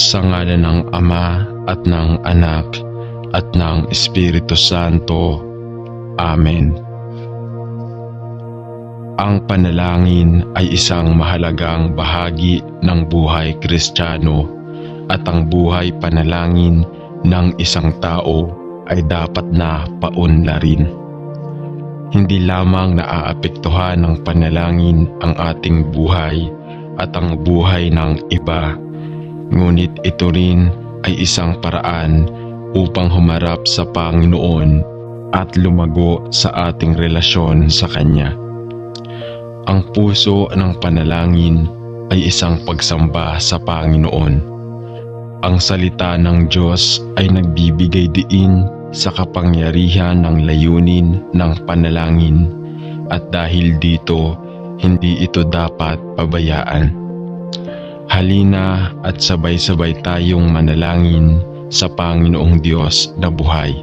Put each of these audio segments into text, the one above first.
Sa ngalan ng Ama at ng Anak at ng Espiritu Santo. Amen. Ang panalangin ay isang mahalagang bahagi ng buhay Kristiyano at ang buhay panalangin ng isang tao ay dapat na paunlarin. Hindi lamang naaapektuhan ng panalangin ang ating buhay at ang buhay ng iba, ngunit ito rin ay isang paraan upang humarap sa Panginoon at lumago sa ating relasyon sa Kanya. Ang puso ng panalangin ay isang pagsamba sa Panginoon. Ang salita ng Diyos ay nagbibigay diin sa kapangyarihan ng layunin ng panalangin at dahil dito, hindi ito dapat pabayaan. Halina at sabay-sabay tayong manalangin sa Panginoong Diyos na buhay.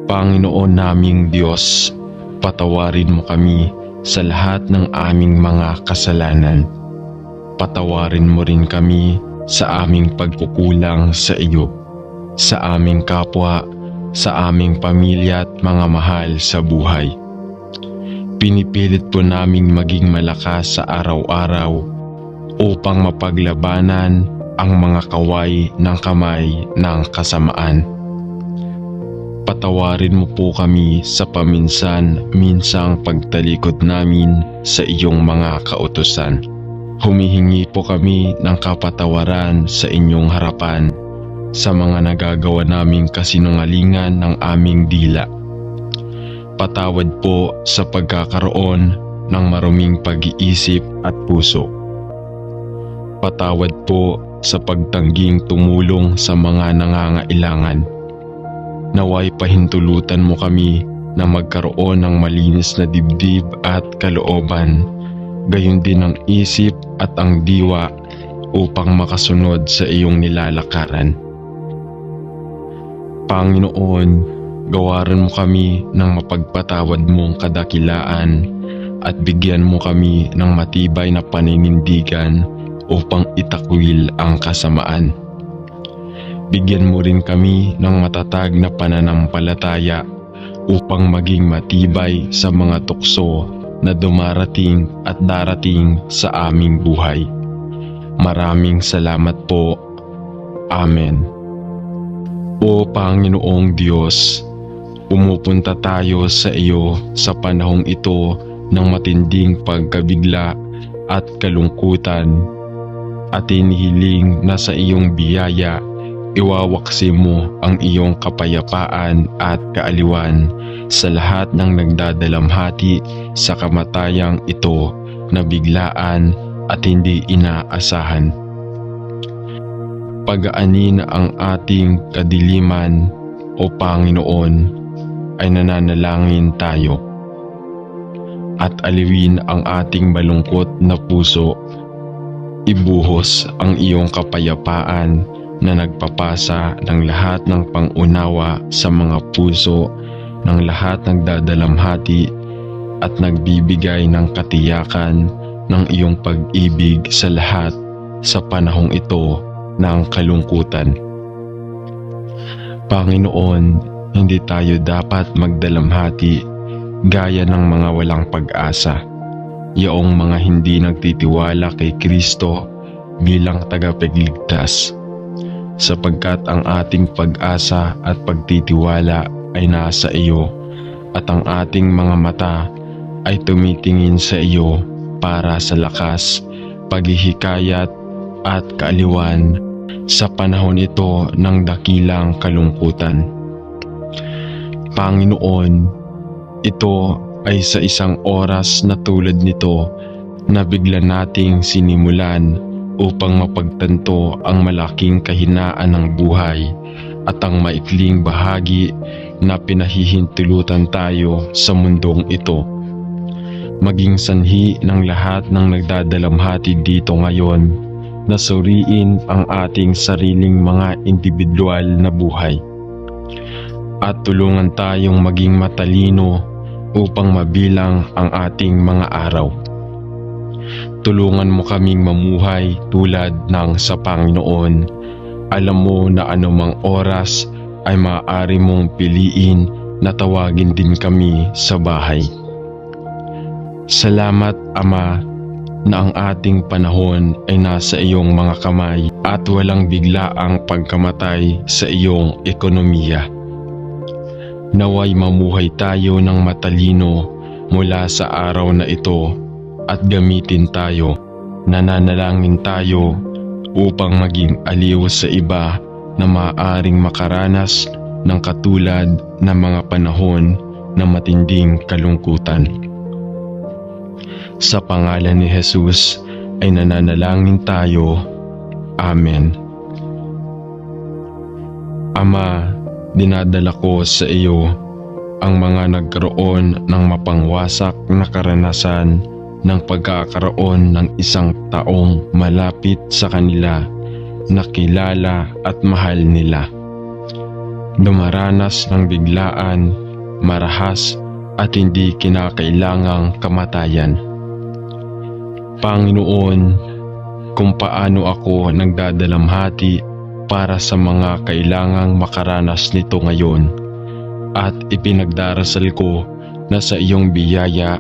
Panginoon naming Diyos, patawarin mo kami sa lahat ng aming mga kasalanan. Patawarin mo rin kami sa aming pagkukulang sa iyo, sa aming kapwa, sa aming pamilya at mga mahal sa buhay. Pinipilit po naming maging malakas sa araw-araw upang mapaglabanan ang mga kaway ng kamay ng kasamaan. Patawarin mo po kami sa paminsan-minsang pagtalikod namin sa iyong mga kautusan. Humihingi po kami ng kapatawaran sa inyong harapan sa mga nagagawa naming kasinungalingan ng aming dila. Patawad po sa pagkakaroon ng maruming pag-iisip at puso. Patawad po sa pagtangging tumulong sa mga nangangailangan. Naway pahintulutan mo kami na magkaroon ng malinis na dibdib at kalooban, gayon din ang isip at ang diwa upang makasunod sa iyong nilalakaran. Panginoon, gawaran mo kami ng mapagpatawad mong kadakilaan at bigyan mo kami ng matibay na paninindigan upang itakwil ang kasamaan. Bigyan mo rin kami ng matatag na pananampalataya upang maging matibay sa mga tukso na dumarating at darating sa aming buhay. Maraming salamat po. Amen. O Panginoong Diyos, pumupunta tayo sa iyo sa panahong ito ng matinding pagkabigla at kalungkutan at inihiling na sa iyong biyaya iwawaksi mo ang iyong kapayapaan at kaaliwan sa lahat ng nagdadalamhati sa kamatayang ito na biglaan at hindi inaasahan. Pagaanin ang ating kadiliman, O Panginoon, ay nananalangin tayo. At aliwin ang ating malungkot na puso. Ibuhos ang iyong kapayapaan na nagpapasa ng lahat ng pangunawa sa mga puso ng lahat ng nagdadalamhati at nagbibigay ng katiyakan ng iyong pag-ibig sa lahat sa panahong ito ng kalungkutan. Panginoon, hindi tayo dapat magdalamhati gaya ng mga walang pag-asa, yaong mga hindi nagtitiwala kay Kristo bilang tagapagligtas, sapagkat ang ating pag-asa at pagtitiwala ay nasa iyo at ang ating mga mata ay tumitingin sa iyo para sa lakas, paghihikayat at kaaliwan sa panahon ito ng dakilang kalungkutan. Panginoon, ito ay sa isang oras na tulad nito na bigla nating sinimulan upang mapagtanto ang malaking kahinaan ng buhay at ang maikling bahagi na pinahihintulutan tayo sa mundong ito. Maging sanhi ng lahat ng nagdadalamhati dito ngayon na suriin ang ating sariling mga individual na buhay at tulungan tayong maging matalino upang mabilang ang ating mga araw. Tulungan mo kaming mamuhay tulad ng sa Panginoon. Alam mo na anumang oras ay maaari mong piliin na tawagin din kami sa bahay. Salamat, Ama, na ang ating panahon ay nasa iyong mga kamay at walang biglaang pagkamatay sa iyong ekonomiya. Naway mamuhay tayo ng matalino mula sa araw na ito at gamitin tayo, nananalangin tayo upang maging aliw sa iba na maaaring makaranas ng katulad ng mga panahon na matinding kalungkutan. Sa pangalan ni Jesus ay nananalangin tayo. Amen. Ama, dinadala ko sa iyo ang mga nagkaroon ng mapangwasak na karanasan ng pagkakaroon ng isang taong malapit sa kanila na kilala at mahal nila. Dumaranas ng biglaan, marahas at hindi kinakailangang kamatayan. Panginoon, kung paano ako nagdadalamhati para sa mga kailangang makaranas nito ngayon, at ipinagdarasal ko na sa iyong biyaya,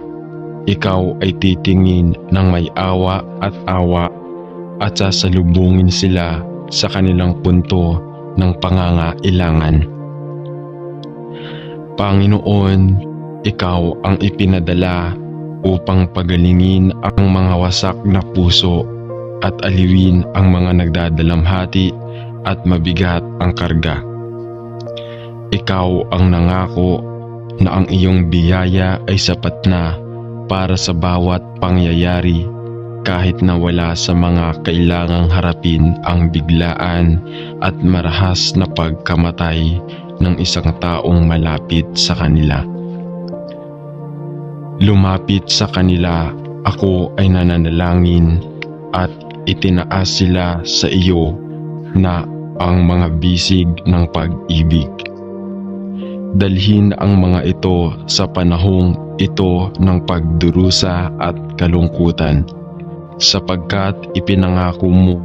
ikaw ay titingin ng may awa at sasalubungin sila sa kanilang punto ng pangangailangan. Panginoon, ikaw ang ipinadala upang pagalingin ang mga wasak na puso at aliwin ang mga nagdadalamhati at mabigat ang karga. Ikaw ang nangako na ang iyong biyaya ay sapat na para sa bawat pangyayari kahit na wala sa mga kailangang harapin ang biglaan at marahas na pagkamatay ng isang taong malapit sa kanila. Lumapit sa kanila ako ay nananalangin at itinaas sila sa iyo na ang mga bisig ng pag-ibig. Dalhin ang mga ito sa panahong ito ng pagdurusa at kalungkutan, sapagkat ipinangako mo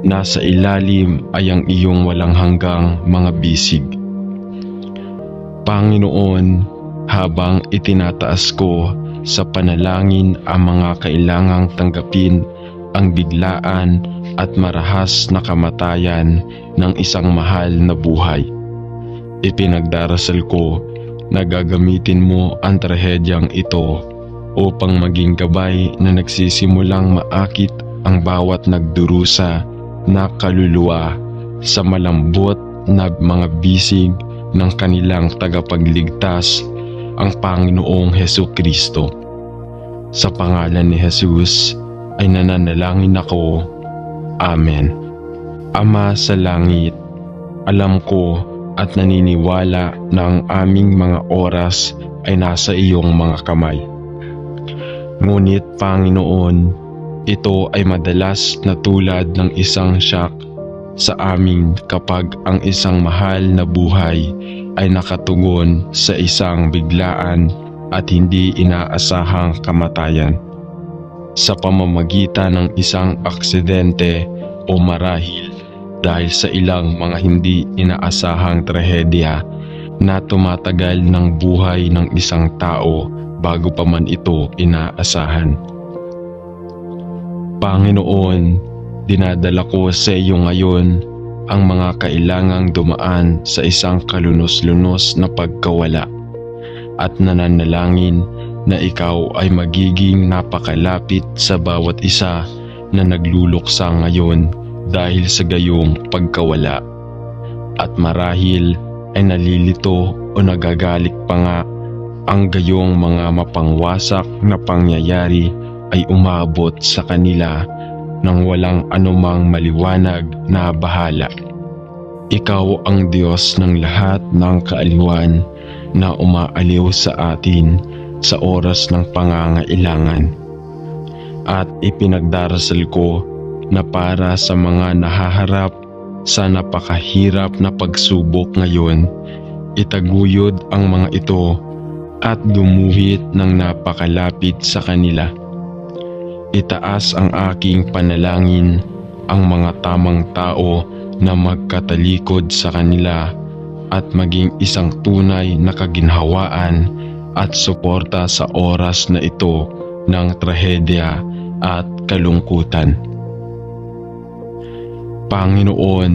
na sa ilalim ay ang iyong walang hanggang mga bisig. Panginoon, habang itinataas ko sa panalangin ang mga kailangang tanggapin ang biglaan at marahas na kamatayan ng isang mahal na buhay, ipinagdarasal ko na gagamitin mo ang trahedyang ito upang maging gabay na nagsisimulang maakit ang bawat nagdurusa na kaluluwa sa malambot na mga bisig ng kanilang tagapagligtas, ang Panginoong Hesukristo. Sa pangalan ni Jesus ay nananalangin ako. Amen. Ama sa langit, alam ko at naniniwala na ang aming mga oras ay nasa iyong mga kamay. Ngunit Panginoon, ito ay madalas na tulad ng isang shock sa amin kapag ang isang mahal na buhay ay nakatugon sa isang biglaan at hindi inaasahang kamatayan. Sa pamamagitan ng isang aksidente o marahil dahil sa ilang mga hindi inaasahang trahedya na tumatagal ng buhay ng isang tao bago pa man ito inaasahan. Panginoon, dinadala ko sa iyo ngayon ang mga kailangang dumaan sa isang kalunos-lunos na pagkawala at nananalangin na ikaw ay magiging napakalapit sa bawat isa na nagluluksa ngayon dahil sa gayong pagkawala. At marahil ay nalilito o nagagalit pa nga ang gayong mga mapangwasak na pangyayari ay umabot sa kanila nang walang anumang maliwanag na bahala. Ikaw ang Diyos ng lahat ng kaaliwan na umaaliw sa atin sa oras ng pangangailangan. At ipinagdarasal ko na para sa mga nahaharap sa napakahirap na pagsubok ngayon, itaguyod ang mga ito at gumuhit ng napakalapit sa kanila. Itaas ang aking panalangin ang mga tamang tao na magkatalikod sa kanila at maging isang tunay na kaginhawaan at suporta sa oras na ito ng trahedya at kalungkutan. Panginoon,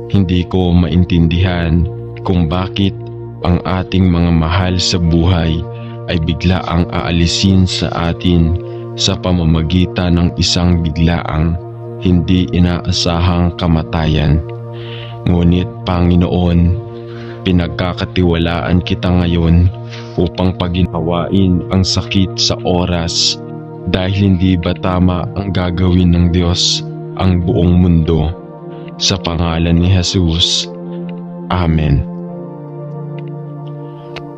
hindi ko maintindihan kung bakit ang ating mga mahal sa buhay ay bigla ang aalisin sa atin sa pamamagitan ng isang biglaang hindi inaasahang kamatayan. Ngunit Panginoon, pinagkakatiwalaan kita ngayon upang paginhawain ang sakit sa oras dahil hindi ba tama ang gagawin ng Diyos ang buong mundo? Sa pangalan ni Jesus. Amen.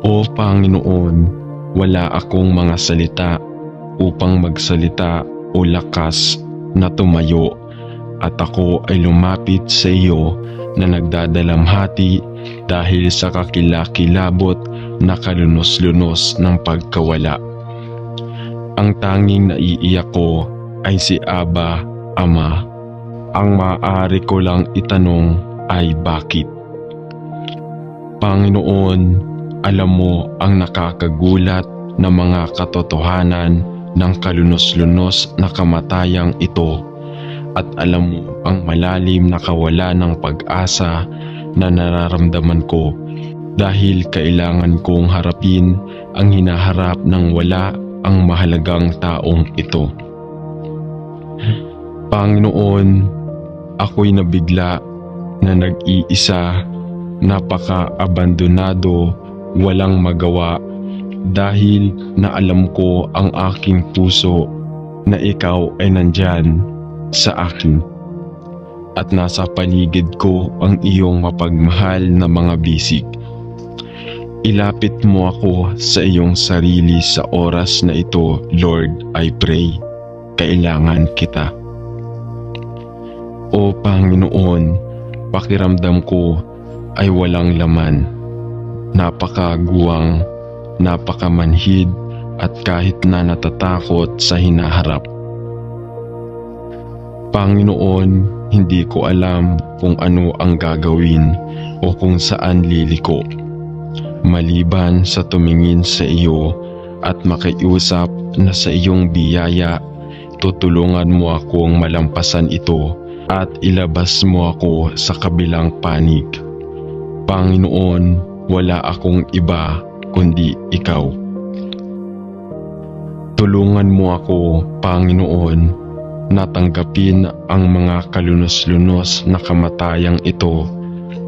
O Panginoon, wala akong mga salita upang magsalita o lakas na tumayo at ako ay lumapit sa iyo na nagdadalamhati dahil sa kakilakilabot na kalunos-lunos ng pagkawala. Ang tanging naiiyak ko ay si Aba, Ama. Ang maaari ko lang itanong ay bakit? Panginoon, alam mo ang nakakagulat na mga katotohanan ng kalunos-lunos na kamatayang ito at alam mo ang malalim na kawalan ng pag-asa na nararamdaman ko dahil kailangan kong harapin ang hinaharap ng wala ang mahalagang taong ito. Panginoon, ako'y nabigla na nag-iisa, napaka-abandonado, walang magawa dahil na alam ko ang aking puso na ikaw ay nandyan sa akin at nasa paligid ko ang iyong mapagmahal na mga bisig. Ilapit mo ako sa iyong sarili sa oras na ito, Lord, I pray. Kailangan kita. O Panginoon, pakiramdam ko ay walang laman. Napakaguwang, napakamanhid at kahit na natatakot sa hinaharap. Panginoon, hindi ko alam kung ano ang gagawin o kung saan liliko. Maliban sa tumingin sa iyo at makiusap na sa iyong biyaya, tutulungan mo akong malampasan ito at ilabas mo ako sa kabilang panig. Panginoon, wala akong iba kundi ikaw. Tulungan mo ako, Panginoon, na tanggapin ang mga kalunos-lunos na kamatayang ito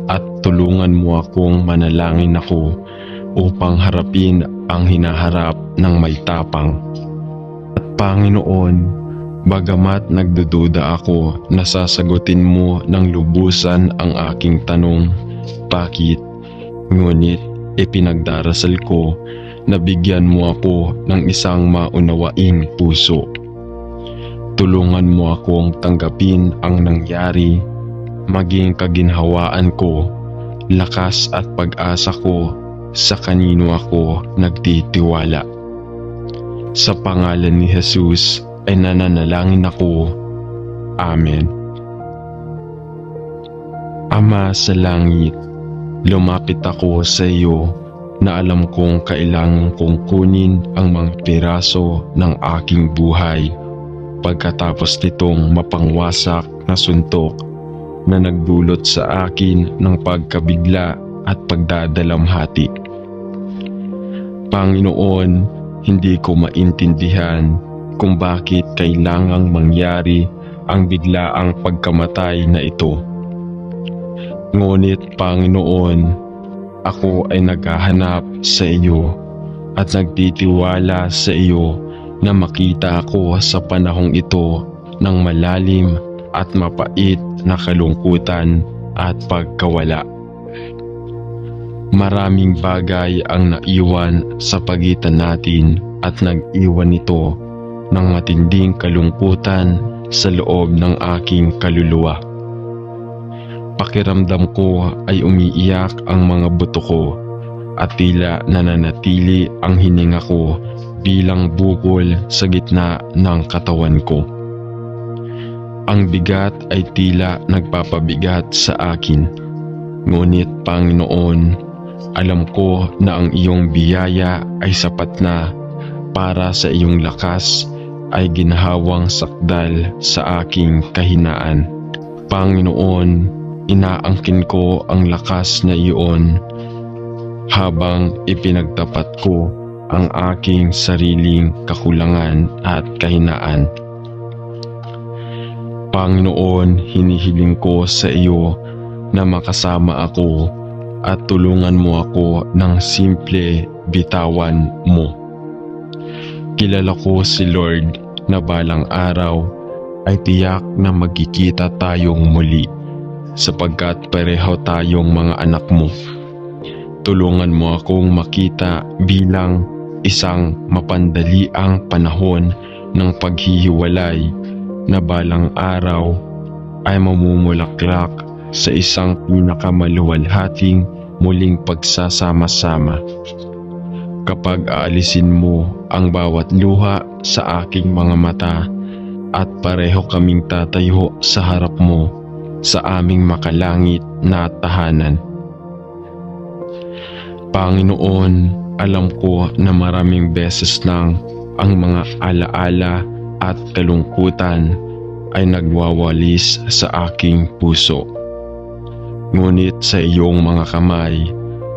at tulungan mo akong manalangin ako upang harapin ang hinaharap ng may tapang. At Panginoon, bagamat nagdududa ako na sasagutin mo ng lubusan ang aking tanong, bakit? Ngunit ipinagdarasal ko na bigyan mo ako ng isang maunawaing puso. Tulungan mo akong tanggapin ang nangyari, maging kaginhawaan ko, lakas at pag-asa ko sa kanino ako nagtitiwala. Sa pangalan ni Jesus ay nananalangin ako. Amen. Ama sa langit, lumapit ako sa iyo na alam kong kailangan kong kunin ang mga piraso ng aking buhay pagkatapos nitong mapangwasak na suntok na nagdulot sa akin ng pagkabigla at pagdadalamhati. Panginoon, hindi ko maintindihan kung bakit kailangang mangyari ang biglaang pagkamatay na ito. Ngunit Panginoon, ako ay naghahanap sa iyo at nagtitiwala sa iyo na makita ako sa panahong ito ng malalim at mapait na kalungkutan at pagkawala. Maraming bagay ang naiwan sa pagitan natin at nag-iwan ito ng matinding kalungkutan sa loob ng aking kaluluwa. Pakiramdam ko ay umiiyak ang mga buto ko at tila nananatili ang hininga ko bilang bukol sa gitna ng katawan ko. Ang bigat ay tila nagpapabigat sa akin. Ngunit Panginoon, alam ko na ang iyong biyaya ay sapat na para sa iyong lakas ay ginhawang sakdal sa aking kahinaan. Panginoon, inaangkin ko ang lakas na iyon habang ipinagtapat ko ang aking sariling kakulangan at kahinaan. Panginoon, hinihiling ko sa iyo na makasama ako at tulungan mo ako ng simple bitawan mo. Kilala ko si Lord na balang araw ay tiyak na magkikita tayong muli sapagkat pareho tayong mga anak mo. Tulungan mo akong makita bilang isang mapandaliang panahon ng paghihiwalay na balang araw ay mamumulaklak sa isang pinakamaluwalhating muling pagsasama-sama. Kapag aalisin mo ang bawat luha sa aking mga mata at pareho kaming tatayo sa harap mo sa aming makalangit na tahanan. Panginoon, alam ko na maraming beses nang ang mga alaala at kalungkutan ay nagwawalis sa aking puso. Ngunit sa iyong mga kamay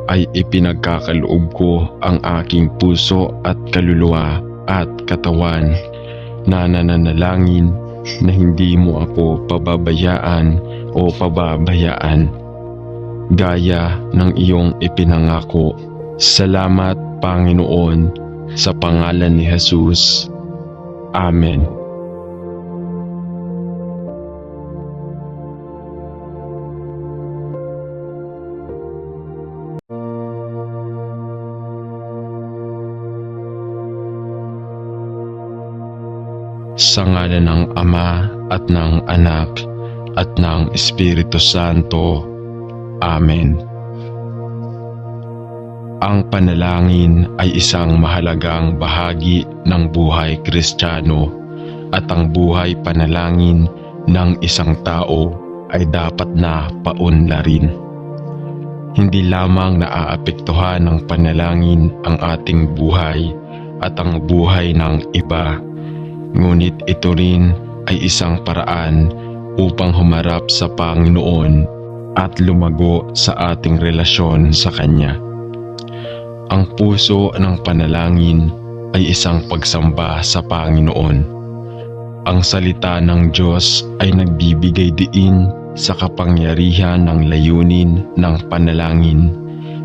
ay ipinagkakaloob ko ang aking puso at kaluluwa at katawan na nananalangin na hindi mo ako pababayaan o pababayaan gaya ng iyong ipinangako. Salamat Panginoon, sa pangalan ni Jesus. Amen. Sa ngalan ng Ama at ng Anak at ng Espiritu Santo. Amen. Ang panalangin ay isang mahalagang bahagi ng buhay Kristiyano at ang buhay panalangin ng isang tao ay dapat na paunlarin. Hindi lamang naaapektuhan ng panalangin ang ating buhay at ang buhay ng iba, ngunit ito rin ay isang paraan upang humarap sa Panginoon at lumago sa ating relasyon sa Kanya. Ang puso ng panalangin ay isang pagsamba sa Panginoon. Ang salita ng Diyos ay nagbibigay diin sa kapangyarihan ng layunin ng panalangin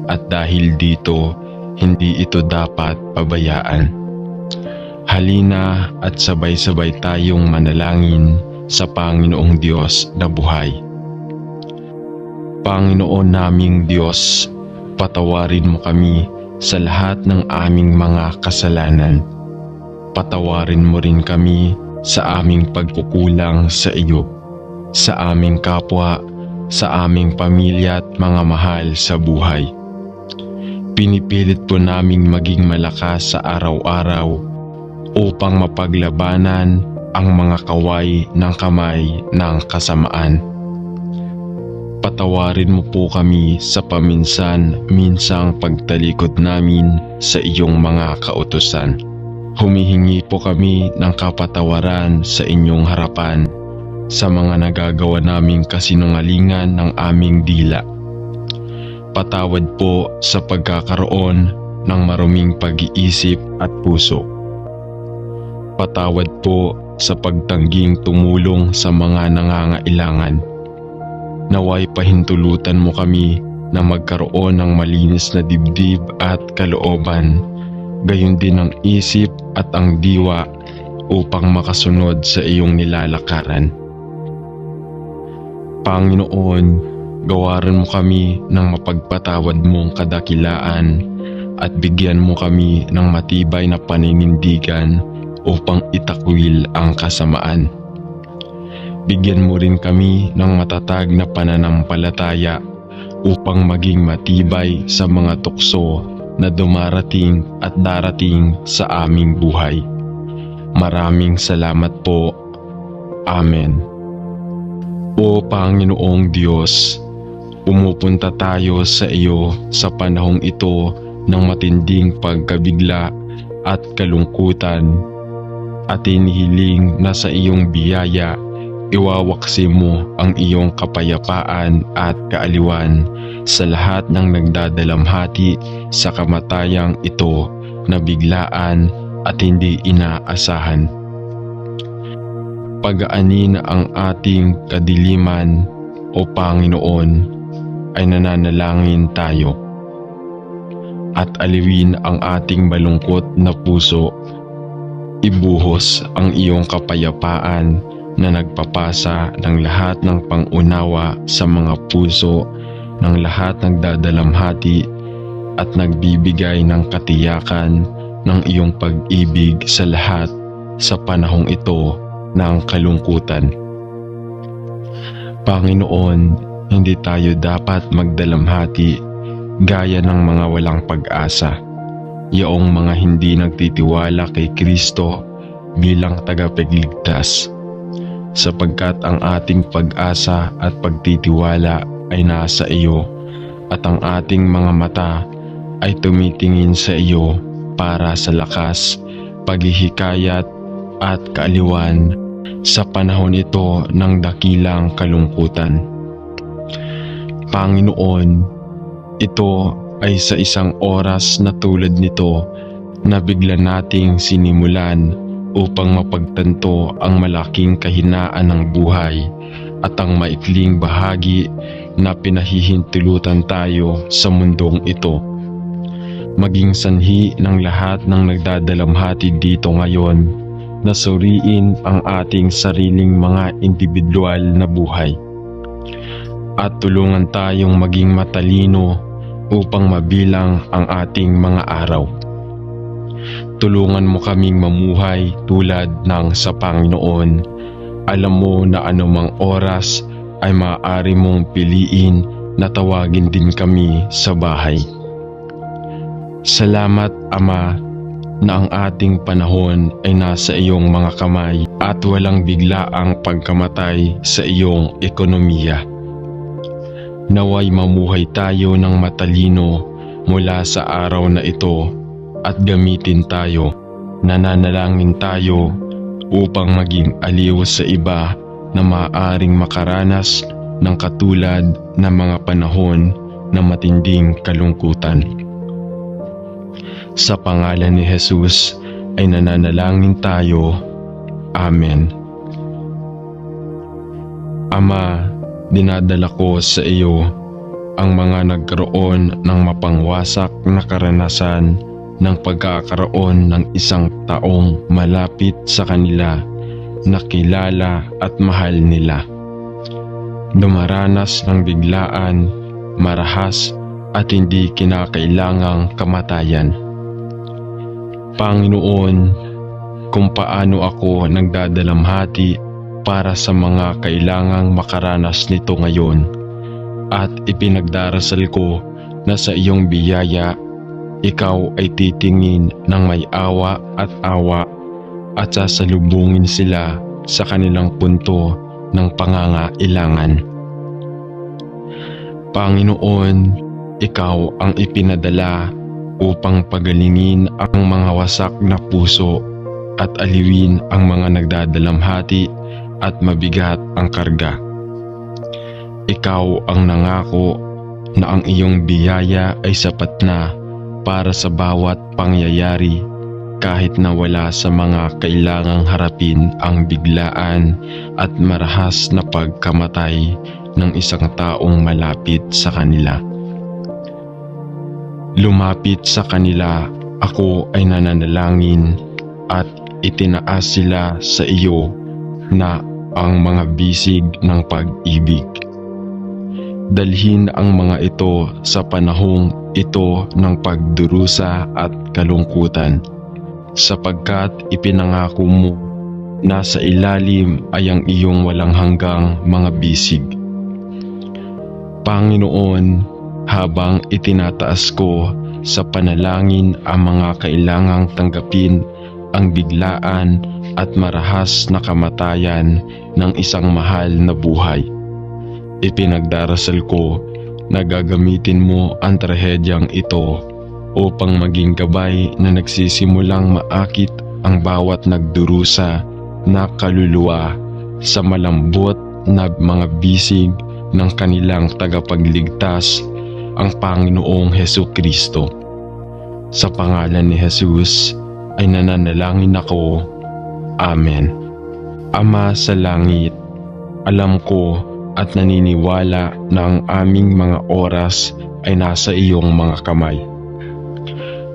at dahil dito, hindi ito dapat pabayaan. Halina at sabay-sabay tayong manalangin sa Panginoong Diyos na buhay. Panginoon naming Diyos, patawarin mo kami sa lahat ng aming mga kasalanan. Patawarin mo rin kami sa aming pagkukulang sa iyo, sa aming kapwa, sa aming pamilya at mga mahal sa buhay. Pinipilit po naming maging malakas sa araw-araw upang mapaglabanan ang mga kaway ng kamay ng kasamaan. Patawarin mo po kami sa paminsan-minsang pagtalikod namin sa iyong mga kautusan. Humihingi po kami ng kapatawaran sa inyong harapan sa mga nagagawa naming kasinungalingan ng aming dila. Patawad po sa pagkakaroon ng maruming pag-iisip at puso. Patawad po sa pagtangging tumulong sa mga nangangailangan. Naway pahintulutan mo kami na magkaroon ng malinis na dibdib at kalooban, gayon din ang isip at ang diwa upang makasunod sa iyong nilalakaran. Panginoon, gawaran mo kami ng mapagpatawad mong kadakilaan at bigyan mo kami ng matibay na paninindigan upang itakwil ang kasamaan. Bigyan mo rin kami ng matatag na pananampalataya upang maging matibay sa mga tukso na dumarating at darating sa aming buhay. Maraming salamat po. Amen. O Panginoong Diyos, pumupunta tayo sa iyo sa panahong ito ng matinding pagkabigla at kalungkutan, at inihiling na sa iyong biyaya iwawaksi mo ang iyong kapayapaan at kaaliwan sa lahat ng nagdadalamhati sa kamatayang ito na biglaan at hindi inaasahan. Pagaanin ang ating kadiliman, o Panginoon, ay nananalangin tayo, at aliwin ang ating malungkot na puso. Ibuhos ang iyong kapayapaan na nagpapasa ng lahat ng pangunawa sa mga puso ng lahat ng nagdadalamhati at nagbibigay ng katiyakan ng iyong pag-ibig sa lahat sa panahong ito ng kalungkutan. Panginoon, hindi tayo dapat magdalamhati gaya ng mga walang pag-asa, yaong mga hindi nagtitiwala kay Kristo bilang tagapagligtas, sapagkat ang ating pag-asa at pagtitiwala ay nasa iyo, at ang ating mga mata ay tumitingin sa iyo para sa lakas, paghihikayat at kaaliwan sa panahon ito ng dakilang kalungkutan. Panginoon, ito ay sa isang oras na tulad nito na bigla nating sinimulan upang mapagtanto ang malaking kahinaan ng buhay at ang maikling bahagi na pinahihintulutan tayo sa mundong ito. Maging sanhi ng lahat ng nagdadalamhati dito ngayon na suriin ang ating sariling mga individual na buhay, at tulungan tayong maging matalino upang mabilang ang ating mga araw. Tulungan mo kaming mamuhay tulad ng sa Panginoon. Alam mo na anumang oras ay maaari mong piliin na tawagin din kami sa bahay. Salamat, Ama, na ang ating panahon ay nasa iyong mga kamay at walang biglaang pagkamatay sa iyong ekonomiya. Naway mamuhay tayo ng matalino mula sa araw na ito at gamitin tayo, nananalangin tayo upang maging aliw sa iba na maaaring makaranas ng katulad na mga panahon na matinding kalungkutan. Sa pangalan ni Jesus ay nananalangin tayo. Amen. Ama, dinadala ko sa iyo ang mga nagkaroon ng mapangwasak na karanasan ng pagkakaroon ng isang taong malapit sa kanila na kilala at mahal nila. Dumaranas ng biglaan, marahas at hindi kinakailangang kamatayan. Panginoon, kung paano ako nagdadalamhati para sa mga kailangang makaranas nito ngayon, at ipinagdarasal ko na sa iyong biyaya, ikaw ay titingin ng may awa at sasalubungin sila sa kanilang punto ng pangangailangan. Panginoon, ikaw ang ipinadala upang pagalingin ang mga wasak na puso at aliwin ang mga nagdadalamhati at mabigat ang karga. Ikaw ang nangako na ang iyong biyaya ay sapat na para sa bawat pangyayari, kahit na wala sa mga kailangang harapin ang biglaan at marahas na pagkamatay ng isang taong malapit sa kanila. Lumapit sa kanila, ako ay nananalangin at itinaas sila sa iyo na ang mga bisig ng pag-ibig. Dalhin ang mga ito sa panahong ito ng pagdurusa at kalungkutan, sapagkat ipinangako mo na sa ilalim ay ang iyong walang hanggang mga bisig. Panginoon, habang itinataas ko sa panalangin ang mga kailangang tanggapin ang biglaan at marahas na kamatayan ng isang mahal na buhay. Ipinagdarasal ko na gagamitin mo ang trahedyang ito upang maging gabay na nagsisimulang maakit ang bawat nagdurusa na kaluluwa sa malambot na mga bisig ng kanilang tagapagligtas, ang Panginoong Hesukristo. Sa pangalan ni Jesus ay nananalangin ako. Amen. Ama sa langit, alam ko at naniniwala na ang aming mga oras ay nasa iyong mga kamay.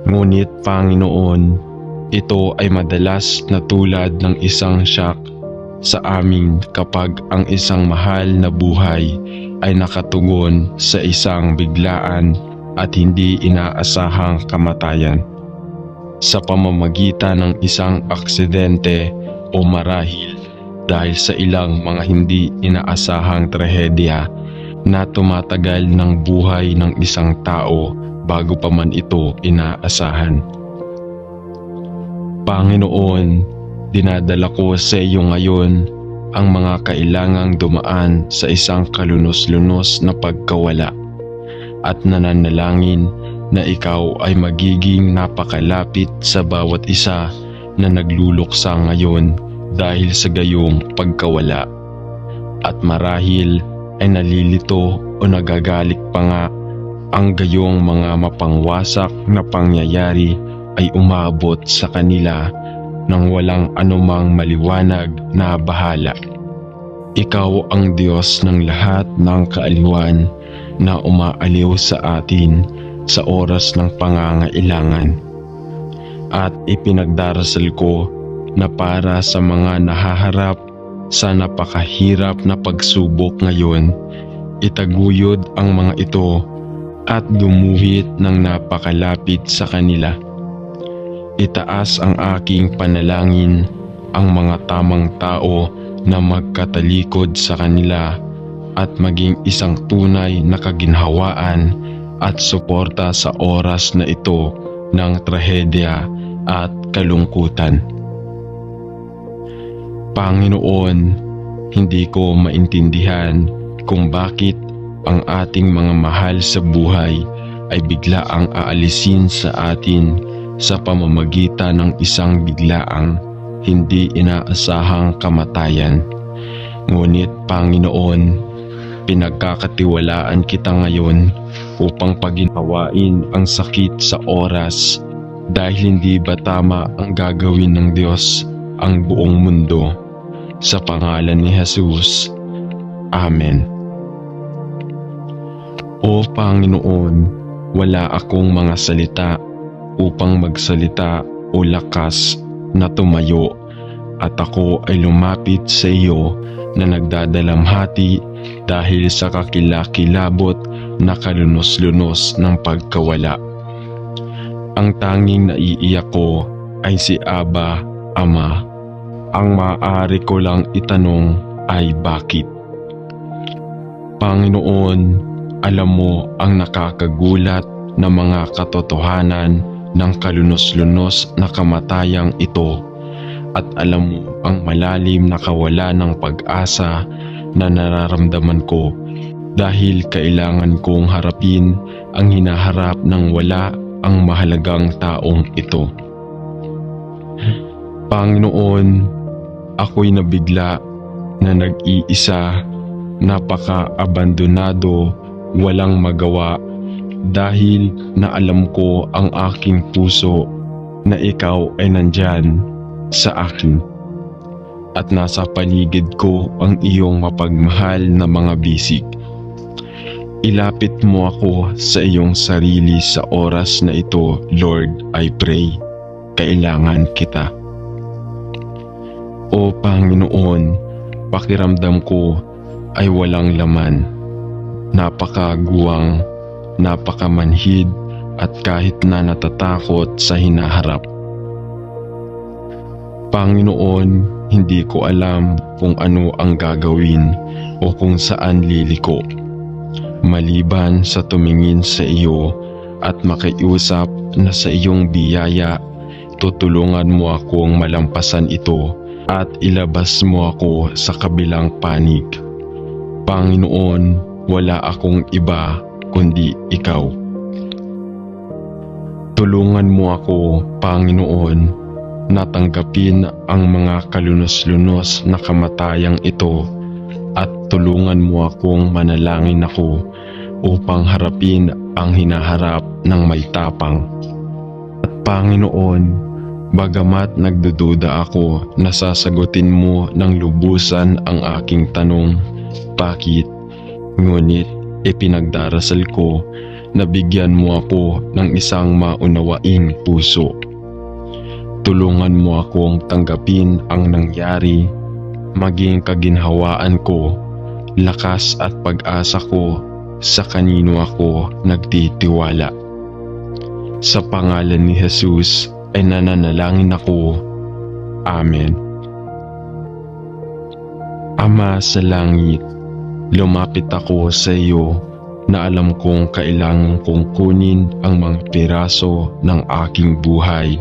Ngunit Panginoon, ito ay madalas na tulad ng isang shock sa amin kapag ang isang mahal na buhay ay nakatugon sa isang biglaan at hindi inaasahang kamatayan. Sa pamamagitan ng isang aksidente o marahil dahil sa ilang mga hindi inaasahang trahedya na tumatagal ng buhay ng isang tao bago pa man ito inaasahan. Panginoon, dinadala ko sa iyo ngayon ang mga kailangang dumaan sa isang kalunos-lunos na pagkawala at nananalangin na ikaw ay magiging napakalapit sa bawat isa na nagluluksa ngayon dahil sa gayong pagkawala. At marahil ay nalilito o nagagalit pa nga ang gayong mga mapangwasak na pangyayari ay umabot sa kanila nang walang anumang maliwanag na bahala. Ikaw ang Diyos ng lahat ng kaaliwan na umaaliw sa atin sa oras ng pangangailangan. At ipinagdarasal ko na para sa mga nahaharap sa napakahirap na pagsubok ngayon, itaguyod ang mga ito at gumuhit ng napakalapit sa kanila. Itaas ang aking panalangin ang mga tamang tao na magkatalikod sa kanila at maging isang tunay na kaginhawaan at suporta sa oras na ito ng trahedya at kalungkutan. Panginoon, hindi ko maintindihan kung bakit ang ating mga mahal sa buhay ay bigla ang aalisin sa atin sa pamamagitan ng isang biglaang hindi inaasahang kamatayan. Ngunit Panginoon, pinagkakatiwalaan kita ngayon upang paginhawain ang sakit sa oras dahil hindi ba tama ang gagawin ng Diyos ang buong mundo. Sa pangalan ni Jesus. Amen. O Panginoon, wala akong mga salita upang magsalita o lakas na tumayo at ako ay lumapit sa iyo na nagdadalamhati dahil sa kakilakilabot na kalunos-lunos ng pagkawala. Ang tanging naiiyak ko ay si Aba, Ama. Ang maaari ko lang itanong ay bakit? Panginoon, alam mo ang nakakagulat na mga katotohanan ng kalunos-lunos na kamatayang ito at alam mo ang malalim na kawalan ng pag-asa na nararamdaman ko dahil kailangan kong harapin ang hinaharap ng wala ang mahalagang taong ito. Panginoon, ako'y nabigla na nag-iisa, napaka-abandonado, walang magawa dahil naalam ko ang aking puso na ikaw ay nandyan sa akin at nasa paligid ko ang iyong mapagmahal na mga bisig. Ilapit mo ako sa iyong sarili sa oras na ito, Lord, I pray. Kailangan kita. O Panginoon, pakiramdam ko ay walang laman. Napakaguwang, napakamanhid at kahit na natatakot sa hinaharap. Panginoon, hindi ko alam kung ano ang gagawin o kung saan liliko. Maliban sa tumingin sa iyo at makiusap na sa iyong biyaya, tutulungan mo akong malampasan ito at ilabas mo ako sa kabilang panig. Panginoon, wala akong iba kundi ikaw. Tulungan mo ako, Panginoon, na tanggapin ang mga kalunos-lunos na kamatayang ito at tulungan mo akong manalangin ako upang harapin ang hinaharap ng may tapang. At Panginoon, bagamat nagdududa ako na sasagutin mo ng lubusan ang aking tanong, bakit? Ngunit ipinagdarasal ko na bigyan mo ako ng isang maunawaing puso. Tulungan mo akong tanggapin ang nangyari, maging kaginhawaan ko, lakas at pag-asa ko sa kanino ako nagtitiwala. Sa pangalan ni Jesus ay nananalangin ako. Amen. Ama sa langit, lumapit ako sa iyo na alam kong kailangan kong kunin ang mga piraso ng aking buhay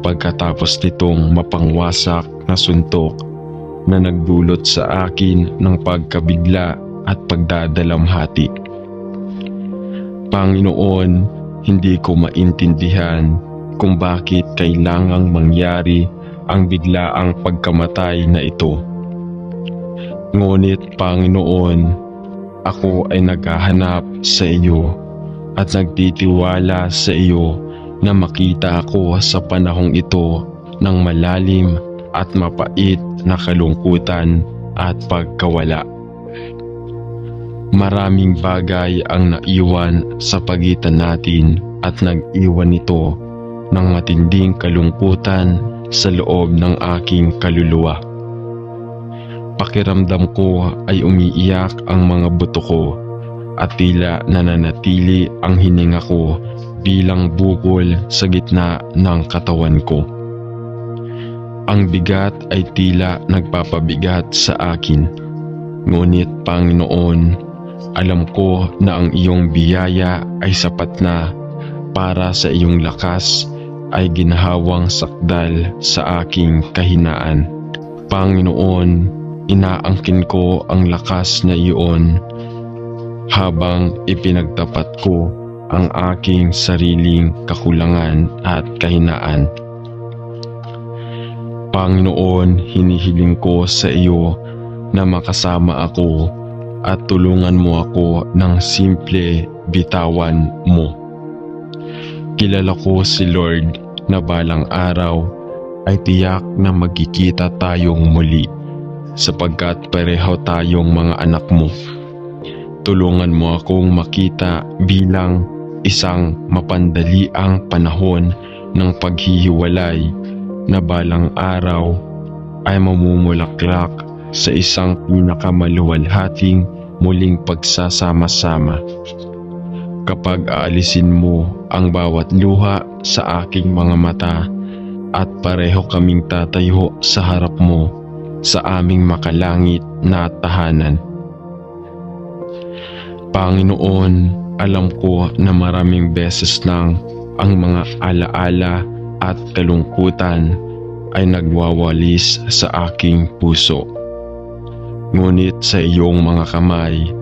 pagkatapos nitong mapangwasak na suntok na nagdulot sa akin ng pagkabigla at pagdadalamhati. Panginoon, hindi ko maintindihan kung bakit kailangang mangyari ang biglaang pagkamatay na ito. Ngunit Panginoon, ako ay naghahanap sa iyo at nagtitiwala sa iyo na makita ako sa panahong ito ng malalim at mapait na kalungkutan at pagkawala. Maraming bagay ang naiwan sa pagitan natin at nag-iwan ito ng matinding kalungkutan sa loob ng aking kaluluwa. Pakiramdam ko ay umiiyak ang mga buto ko at tila nananatili ang hininga ko bilang bukol sa gitna ng katawan ko. Ang bigat ay tila nagpapabigat sa akin. Ngunit Panginoon, alam ko na ang iyong biyaya ay sapat na para sa iyong lakas ay ginhawang sakdal sa aking kahinaan. Panginoon, inaangkin ko ang lakas na iyon habang ipinagtapat ko ang aking sariling kakulangan at kahinaan. Panginoon, hinihiling ko sa iyo na makasama ako at tulungan mo ako ng simple bitawan mo. Kilala ko si Lord na balang araw ay tiyak na magkikita tayong muli sapagkat pareho tayong mga anak mo. Tulungan mo akong makita bilang isang mapandaliang panahon ng paghihiwalay na balang araw ay mamumulaklak sa isang pinakamaluwalhating muling pagsasama-sama. Kapag aalisin mo ang bawat luha sa aking mga mata at pareho kaming tatayo sa harap mo sa aming makalangit na tahanan. Panginoon, alam ko na maraming beses nang ang mga alaala at kalungkutan ay nagwawalis sa aking puso. Ngunit sa iyong mga kamay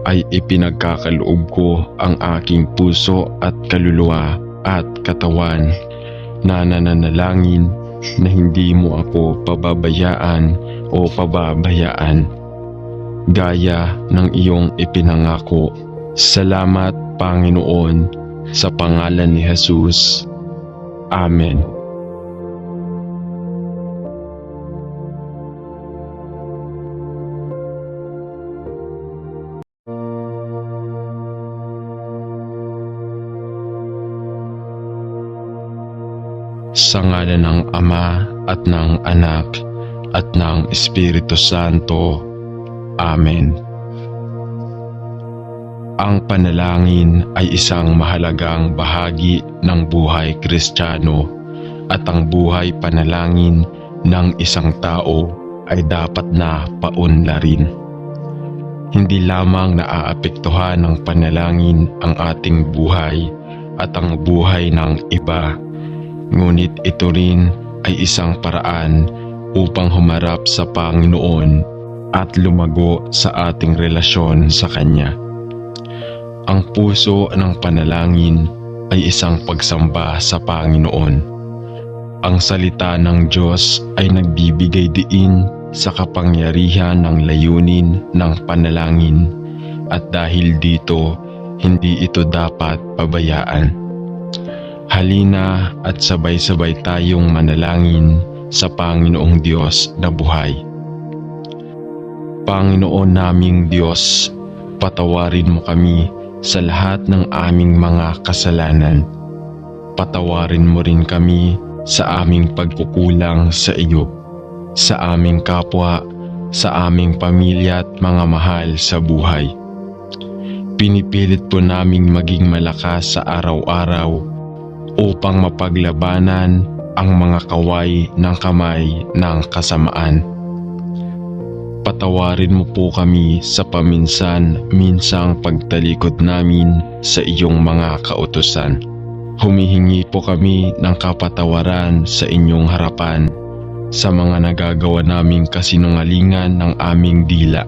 ay ipinagkakaloob ko ang aking puso at kaluluwa at katawan na nananalangin na hindi mo ako pababayaan o pababayaan gaya ng iyong ipinangako. Salamat Panginoon, sa pangalan ni Jesus. Amen. Sa ngalan ng Ama at ng Anak at ng Espiritu Santo. Amen. Ang panalangin ay isang mahalagang bahagi ng buhay Kristiyano at ang buhay panalangin ng isang tao ay dapat na paunlarin. Hindi lamang naaapektuhan ng panalangin ang ating buhay, at ang buhay ng iba. Ngunit ito rin ay isang paraan upang humarap sa Panginoon at lumago sa ating relasyon sa Kanya. Ang puso ng panalangin ay isang pagsamba sa Panginoon. Ang salita ng Diyos ay nagbibigay diin sa kapangyarihan ng layunin ng panalangin, at dahil dito, hindi ito dapat pabayaan. Halina at sabay-sabay tayong manalangin sa Panginoong Diyos na buhay. Panginoon naming Diyos, patawarin mo kami sa lahat ng aming mga kasalanan. Patawarin mo rin kami sa aming pagkukulang sa iyo, sa aming kapwa, sa aming pamilya at mga mahal sa buhay. Pinipilit po naming maging malakas sa araw-araw upang mapaglabanan ang mga kaway ng kamay ng kasamaan. Patawarin mo po kami sa paminsan-minsang pagtalikod namin sa iyong mga kautusan. Humihingi po kami ng kapatawaran sa inyong harapan sa mga nagagawa naming kasinungalingan ng aming dila.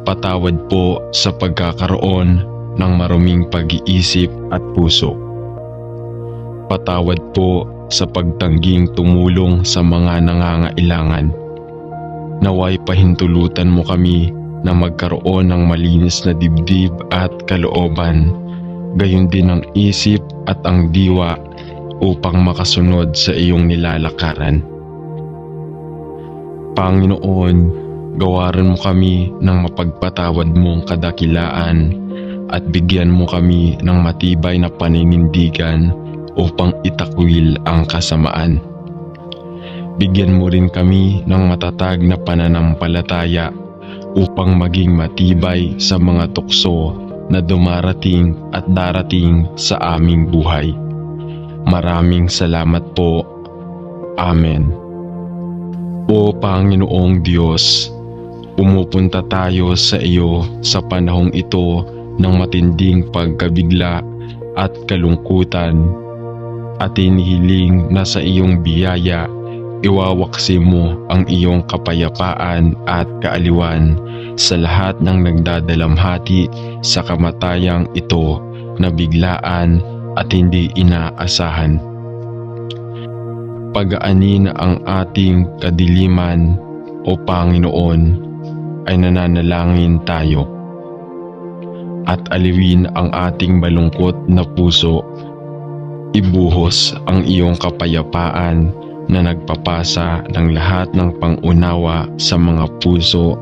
Patawad po sa pagkakaroon ng maruming pag-iisip at puso. Patawad po sa pagtangging tumulong sa mga nangangailangan. Naway pahintulutan mo kami na magkaroon ng malinis na dibdib at kalooban, gayon din ang isip at ang diwa upang makasunod sa iyong nilalakaran. Panginoon, gawaran mo kami ng mapagpatawad mong kadakilaan at bigyan mo kami ng matibay na paninindigan upang itakwil ang kasamaan. Bigyan mo rin kami ng matatag na pananampalataya upang maging matibay sa mga tukso na dumarating at darating sa aming buhay. Maraming salamat po. Amen. O Panginoong Diyos, pumupunta tayo sa iyo sa panahong ito ng matinding pagkabigla at kalungkutan, at inihiling na sa iyong biyaya iwawaksi mo ang iyong kapayapaan at kaaliwan sa lahat ng nagdadalamhati sa kamatayang ito na biglaan at hindi inaasahan. Pagaanin ang ating kadiliman, o Panginoon, ay nananalangin tayo, at aliwin ang ating malungkot na puso. Ibuhos ang iyong kapayapaan na nagpapasa ng lahat ng pangunawa sa mga puso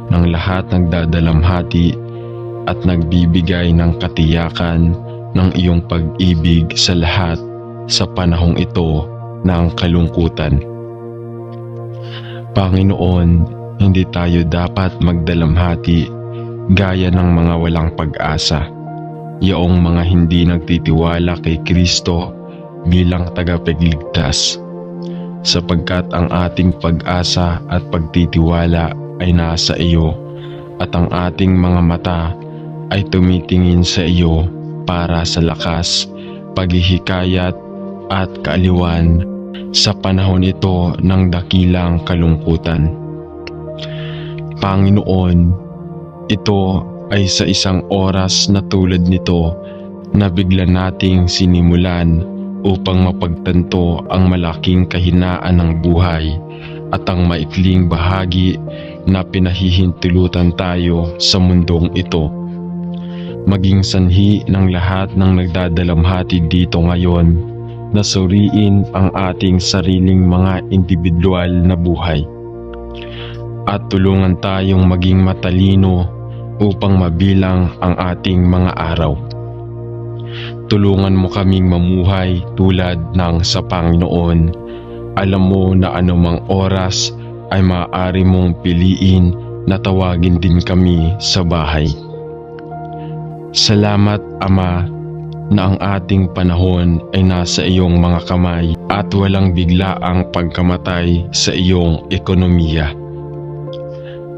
ng lahat ng nagdadalamhati at nagbibigay ng katiyakan ng iyong pag-ibig sa lahat sa panahong ito ng kalungkutan. Panginoon, hindi tayo dapat magdalamhati gaya ng mga walang pag-asa, yaong mga hindi nagtitiwala kay Kristo bilang tagapagligtas, sapagkat ang ating pag-asa at pagtitiwala ay nasa iyo, at ang ating mga mata ay tumitingin sa iyo para sa lakas, paghihikayat at kaaliwan sa panahon ito ng dakilang kalungkutan. Panginoon, ito ay sa isang oras na tulad nito na bigla nating sinimulan upang mapagtanto ang malaking kahinaan ng buhay at ang maikling bahagi na pinahihintulutan tayo sa mundong ito. Maging sanhi ng lahat ng nagdadalamhati dito ngayon na suriin ang ating sariling mga individual na buhay. At tulungan tayong maging matalino upang mabilang ang ating mga araw. Tulungan mo kaming mamuhay tulad ng sa Panginoon. Alam mo na anumang oras ay maaari mong piliin na tawagin din kami sa bahay. Salamat, Ama, na ang ating panahon ay nasa iyong mga kamay at walang biglaang pagkamatay sa iyong ekonomiya.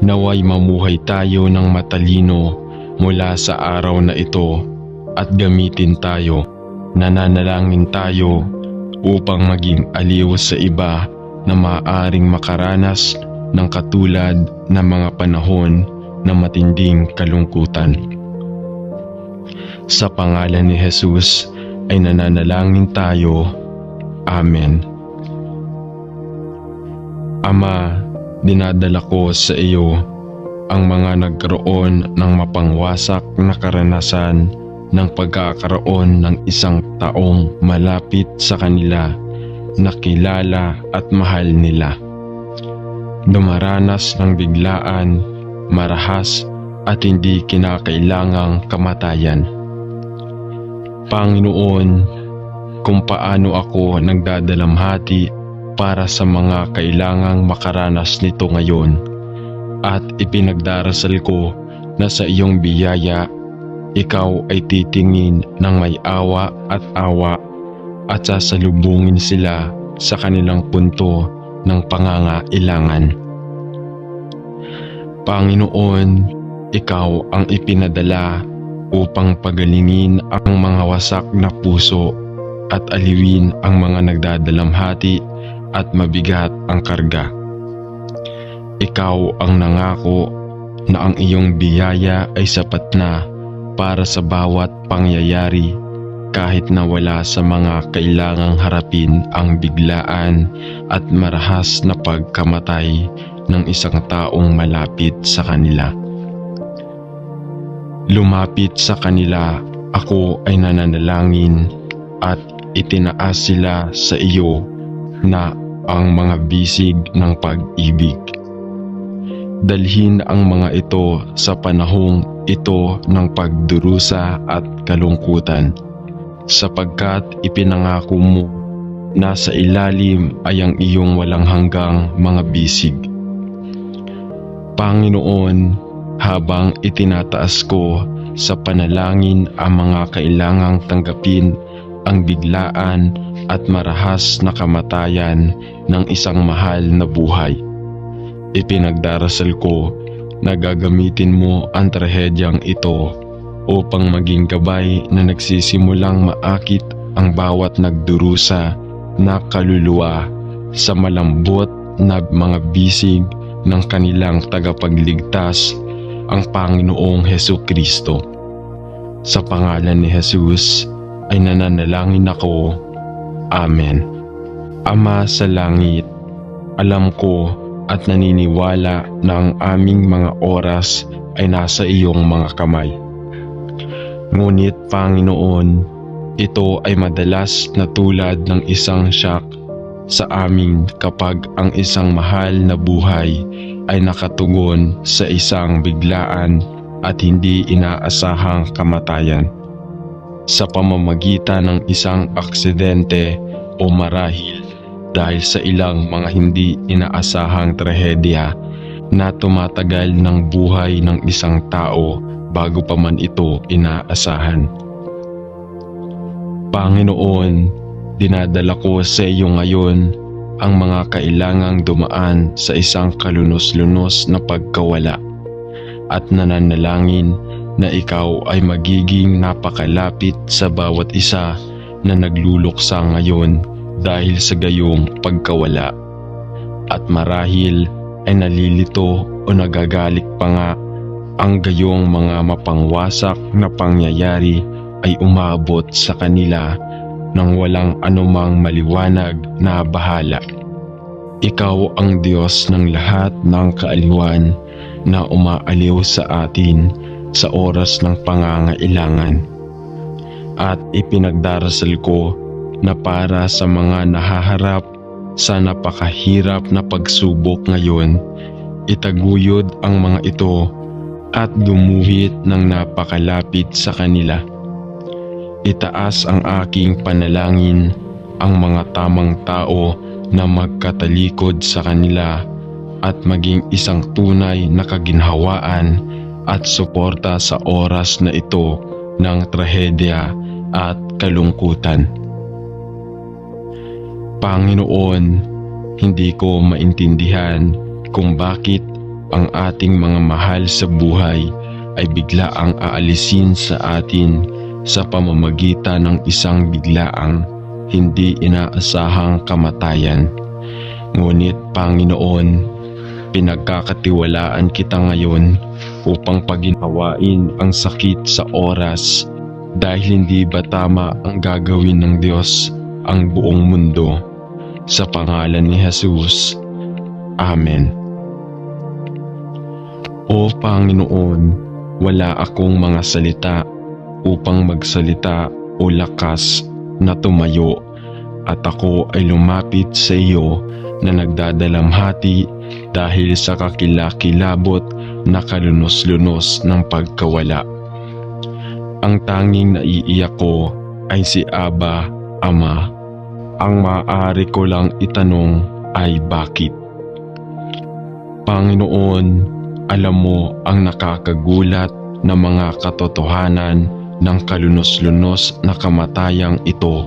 Naway mamuhay tayo ng matalino mula sa araw na ito at gamitin tayo. Nananalangin tayo upang maging aliw sa iba na maaaring makaranas ng katulad na mga panahon na matinding kalungkutan. Sa pangalan ni Jesus ay nananalangin tayo. Amen. Ama, dinadala ko sa iyo ang mga nagkaroon ng mapangwasak na karanasan ng pagkakaroon ng isang taong malapit sa kanila na kilala at mahal nila. Dumaranas ng biglaan, marahas at hindi kinakailangang kamatayan. Panginoon, kung paano ako nagdadalamhati para sa mga kailangang makaranas nito ngayon, at ipinagdarasal ko na sa iyong biyaya, ikaw ay titingin ng may awa at sasalubungin sila sa kanilang punto ng pangangailangan. Panginoon, ikaw ang ipinadala upang pagalingin ang mga wasak na puso at aliwin ang mga nagdadalamhati at mabigat ang karga. Ikaw ang nangako na ang iyong biyaya ay sapat na para sa bawat pangyayari, kahit na wala sa mga kailangang harapin ang biglaan at marahas na pagkamatay ng isang taong malapit sa kanila. Lumapit sa kanila ako ay nananalangin at itinaas sila sa iyo na ang mga bisig ng pag-ibig. Dalhin ang mga ito sa panahong ito ng pagdurusa at kalungkutan, sapagkat ipinangako mo na sa ilalim ay ang iyong walang hanggang mga bisig. Panginoon, habang itinataas ko sa panalangin ang mga kailangang tanggapin ang biglaan at marahas na kamatayan ng isang mahal na buhay, ipinagdarasal ko na gagamitin mo ang trahedyang ito upang maging gabay na nagsisimulang maakit ang bawat nagdurusa na kaluluwa sa malambot na mga bisig ng kanilang tagapagligtas, ang Panginoong Hesukristo. Sa pangalan ni Jesus ay nananalangin ako. Amen. Ama sa langit, alam ko at naniniwala na ang aming mga oras ay nasa iyong mga kamay. Ngunit Panginoon, ito ay madalas na tulad ng isang shock sa amin kapag ang isang mahal na buhay ay nakatugon sa isang biglaan at hindi inaasahang kamatayan. Sa pamamagitan ng isang aksidente o marahil dahil sa ilang mga hindi inaasahang trahedya na tumatagal ng buhay ng isang tao bago pa man ito inaasahan. Panginoon, dinadala ko sa iyo ngayon ang mga kailangang dumaan sa isang kalunos-lunos na pagkawala at nananalangin na ikaw ay magiging napakalapit sa bawat isa na nagluluksa ngayon dahil sa gayong pagkawala, at marahil ay nalilito o nagagalik pa nga ang gayong mga mapangwasak na pangyayari ay umabot sa kanila nang walang anumang maliwanag na bahala. Ikaw ang Diyos ng lahat ng kaaliwan na umaaliw sa atin sa oras ng pangangailangan. At ipinagdarasal ko na para sa mga nahaharap sa napakahirap na pagsubok ngayon, itaguyod ang mga ito at gumuhit ng napakalapit sa kanila. Itaas ang aking panalangin ang mga tamang tao na magkatalikod sa kanila at maging isang tunay na kaginhawaan at suporta sa oras na ito ng trahedya at kalungkutan. Panginoon, hindi ko maintindihan kung bakit ang ating mga mahal sa buhay ay bigla ang aalisin sa atin sa pamamagitan ng isang biglaang hindi inaasahang kamatayan. Ngunit Panginoon, pinagkakatiwalaan kita ngayon upang paginhawain ang sakit sa oras, dahil hindi ba tama ang gagawin ng Diyos ang buong mundo? Sa pangalan ni Jesus. Amen. O Panginoon, wala akong mga salita upang magsalita o lakas na tumayo, at ako ay lumapit sa iyo na nagdadalamhati dahil sa kakilakilabot na kalunos-lunos ng pagkawala. Ang tanging naiiyak ko ay si Aba, Ama. Ang maaari ko lang itanong ay bakit? Panginoon, alam mo ang nakakagulat na mga katotohanan ng kalunos-lunos na kamatayang ito,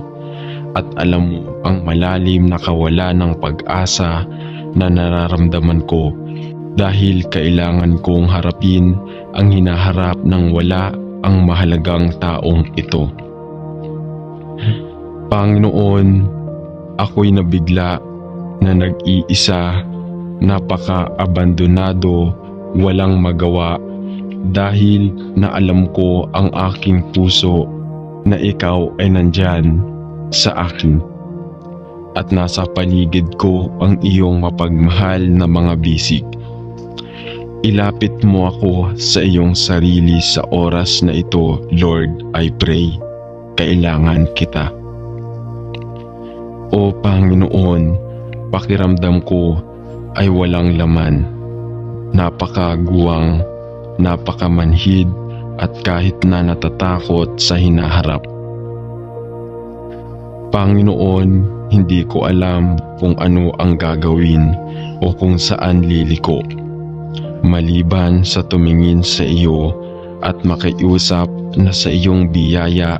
at alam mo ang malalim na kawalan ng pag-asa na nararamdaman ko, dahil kailangan kong harapin ang hinaharap ng wala ang mahalagang taong ito. Panginoon, ako'y nabigla na nag-iisa, napaka-abandonado, walang magawa, dahil na alam ko ang aking puso na ikaw ay nandyan sa akin, at nasa paligid ko ang iyong mapagmahal na mga bisig. Ilapit mo ako sa iyong sarili sa oras na ito, Lord, I pray. Kailangan kita. O Panginoon, pakiramdam ko ay walang laman. Napakaguwang, napakamanhid, at kahit na natatakot sa hinaharap. Panginoon, hindi ko alam kung ano ang gagawin o kung saan liliko, maliban sa tumingin sa iyo at makiusap na sa iyong biyaya,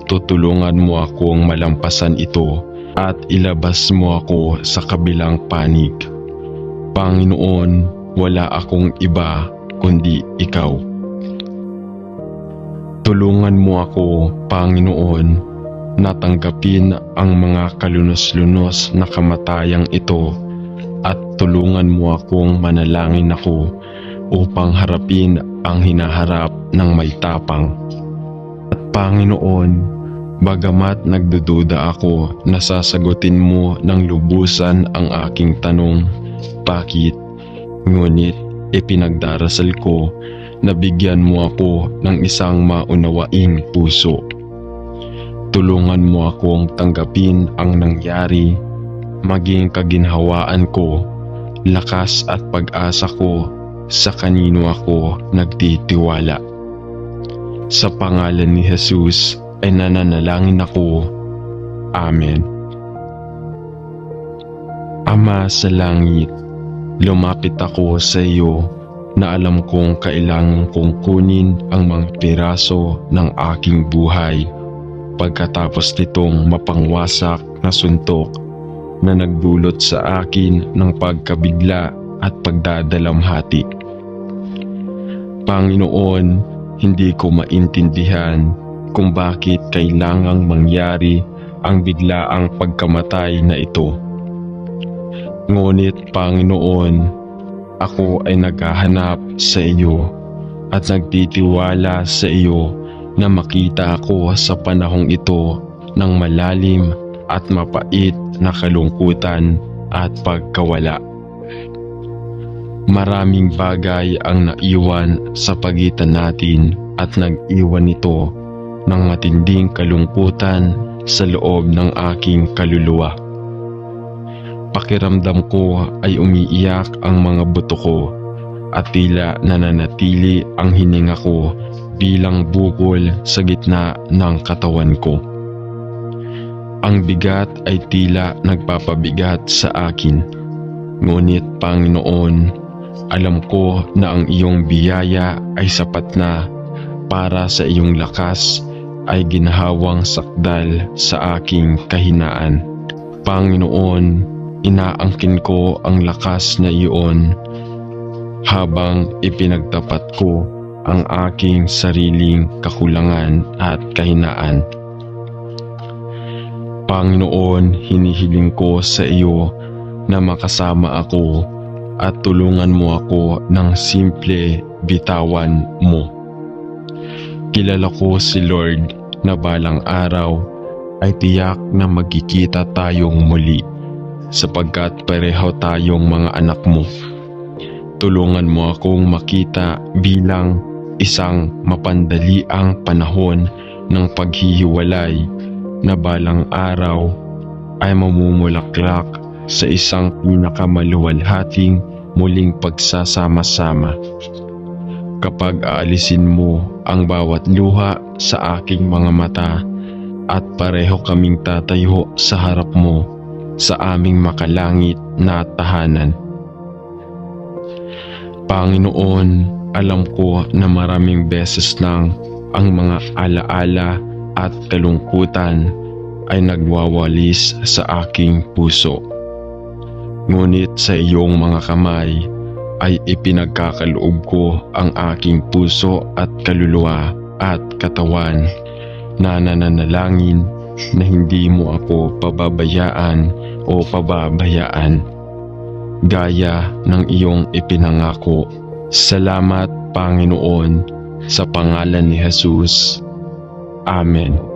tutulungan mo akong malampasan ito at ilabas mo ako sa kabilang panig. Panginoon, wala akong iba kundi ikaw. Tulungan mo ako, Panginoon, na tanggapin ang mga kalunos-lunos na kamatayang ito, at tulungan mo akong manalangin ako upang harapin ang hinaharap ng may tapang. At Panginoon, bagamat nagdududa ako na sasagutin mo ng lubusan ang aking tanong, bakit? Ngunit ipinagdarasal ko na bigyan mo ako ng isang maunawaing puso. Tulungan mo akong tanggapin ang nangyari, maging kaginhawaan ko, lakas at pag-asa ko sa kanino ako nagtitiwala. Sa pangalan ni Jesus ay nananalangin ako. Amen. Ama sa langit, lumapit ako sa iyo na alam kong kailangan kong kunin ang mga piraso ng aking buhay pagkatapos nitong mapangwasak na suntok na nagdulot sa akin ng pagkabigla at pagdadalamhati. Panginoon, hindi ko maintindihan kung bakit kailangang mangyari ang biglaang pagkamatay na ito. Ngunit Panginoon, ako ay naghahanap sa iyo at nagtitiwala sa iyo na makita ako sa panahong ito ng malalim at mapait na kalungkutan at pagkawala. Maraming bagay ang naiwan sa pagitan natin at nag-iwan ito ng matinding kalungkutan sa loob ng aking kaluluwa. Pakiramdam ko ay umiiyak ang mga buto ko at tila nananatili ang hininga ko bilang bukol sa gitna ng katawan ko. Ang bigat ay tila nagpapabigat sa akin. Ngunit Panginoon, alam ko na ang iyong biyaya ay sapat na para sa iyong lakas ay ginhawang sakdal sa aking kahinaan. Panginoon, inaangkin ko ang lakas na iyon habang ipinagtapat ko ang aking sariling kakulangan at kahinaan. Panginoon, hinihiling ko sa iyo na makasama ako at tulungan mo ako ng simple bitawan mo. Kilala ko si Lord na balang araw ay tiyak na magkikita tayong muli sapagkat pareho tayong mga anak mo. Tulungan mo akong makita bilang isang mapandaliang panahon ng paghihiwalay na balang araw ay mamumulaklak sa isang pinakamaluwalhating muling pagsasama-sama. Kapag aalisin mo ang bawat luha sa aking mga mata at pareho kaming tatayo sa harap mo sa aming makalangit na tahanan. Panginoon, alam ko na maraming beses nang ang mga alaala at kalungkutan ay nagwawalis sa aking puso. Ngunit sa iyong mga kamay ay ipinagkakaloob ko ang aking puso at kaluluwa at katawan na nananalangin na hindi mo ako pababayaan o pababayaan gaya ng iyong ipinangako. Salamat, Panginoon, sa pangalan ni Jesus. Amen.